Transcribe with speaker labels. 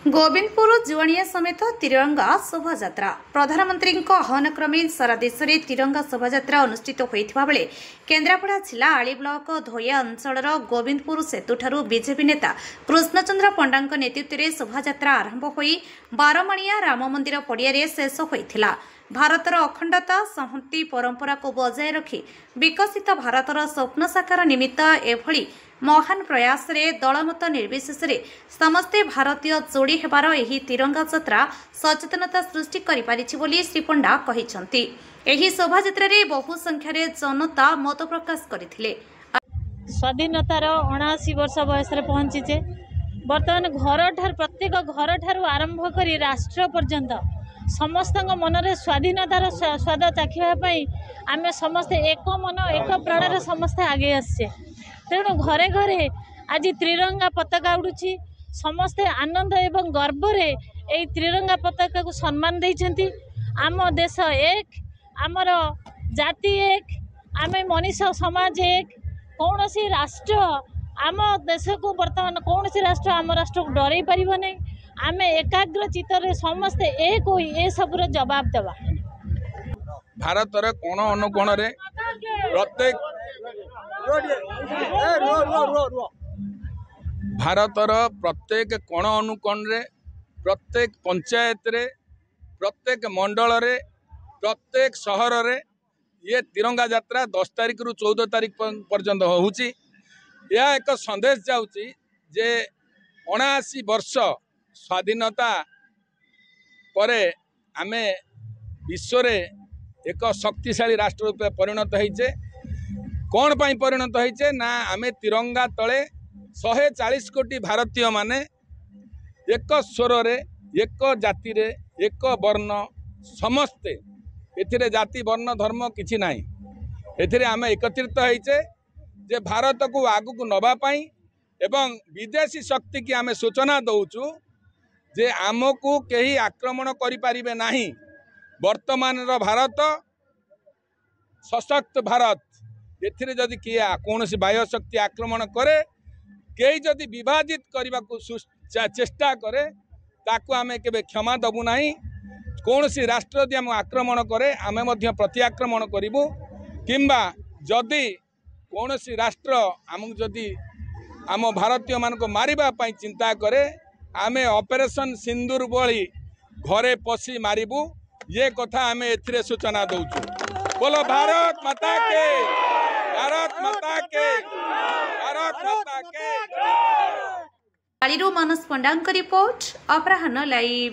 Speaker 1: गोविंदपुर जुआणिया समेत तिरंगा शोभायात्रा प्रधानमंत्री आह्वानक्रमे सारा देश में तिरंगा शोभायात्रा अनुष्ठित होता बेले केन्द्रापड़ा जिला आली ब्लॉक धोया अंचल गोविंदपुर सेतुठारू बीजेपी नेता कृष्णचंद्र पंडा नेतृत्व में शोभायात्रा आरंभ हो बारमाणिया राम मंदिर पड़िया शेष होता। भारतर अखंडता संहति परंपरा को बजाय रखी विकसित भारतर स्वप्न साकार निमित्त एभली महान प्रयास रे दलमत निर्विशेष रे समस्ते भारतीय जोड़ी हेबार एही तिरंगा यात्रा सचेतनता सृष्टि करि पारिछि बोली श्री पंडा कहिसंती। एही शोभायात्रा रे बहु संख्यार जनता मत प्रकाश करथिले।
Speaker 2: स्वाधीनतार 79 वर्ष बयस रे पहुंचीचे वर्तमान घर ठार प्रत्येक घर ठार आरंभ करी राष्ट्र पर्यंत समस्त मनरे स्वाधीनतार स्वाद चाखिवाई आम समस्ते एक मन एक प्राणर समस्ते आगे आसे। तेणु घरे घरे आज त्रिरंगा पताका उड़ुची समस्ते आनंद एवं गर्व रे ए त्रिरंगा पताका को सम्मान देइछंती। आम देश एक आमर जाति एक आमे मनीष समाज एक कौन सी राष्ट्र आम देश को वर्तमान कौन सी राष्ट्र आम राष्ट्र को डरई पारिबो नै। आमे एकाग्र चित्तर समस्ते एक होई ए सबुर जवाब देवा।
Speaker 3: भारतर कोण अनुकोण रे प्रत्येक भारतर प्रत्येक कोण अनुकोण रे प्रत्येक पंचायत रे प्रत्येक मंडल रे प्रत्येक शहर रे ये तिरंगा यात्रा 10 तारिख रु 14 तारिख पर्यंत होउची। यह एक संदेश जाउची जे 79 वर्ष स्वाधीनता परे आमे विश्व रे एक शक्तिशाली राष्ट्र रूप परिणत होइचे। कौन पाई परिणत होइचे ना आमे तिरंगा तले 140 कोटी भारतीय माने एक स्वर रे एक जाति रे एक वर्ण समस्ते एथिरे जाति वर्ण धर्म किछि नाही एथिरे आमे एकत्रित होइचे जे भारत को आगु को नबा पाई एवं विदेशी शक्ति की आमे सूचना दउचु जे आमको केही आक्रमण करि पारिबे नाही। वर्तमान रो भारत सशक्त भारत एथिरे जदि किया कौन सी बाह्य शक्ति आक्रमण करे कई जदि विभाजित करने को चेष्टा करे ताकू आमे केबे क्षमा दबु नाही। कौन सी राष्ट्र यदि आम आक्रमण करे आमे मध्य प्रति आक्रमण करिबु किंबा जदि कौन सी राष्ट्र आमको जदि आम भारतीय मान को मारिबा पई चिंता करे आमे ऑपरेशन सिंदूर बोली घरे पशी मारिबु ये कथा आमे एथिरे सूचना दउचु। बोलो भारत माता के, भारत माता के, भारत माता के।
Speaker 1: मानस पंडा रिपोर्ट अपराह्न लाइव।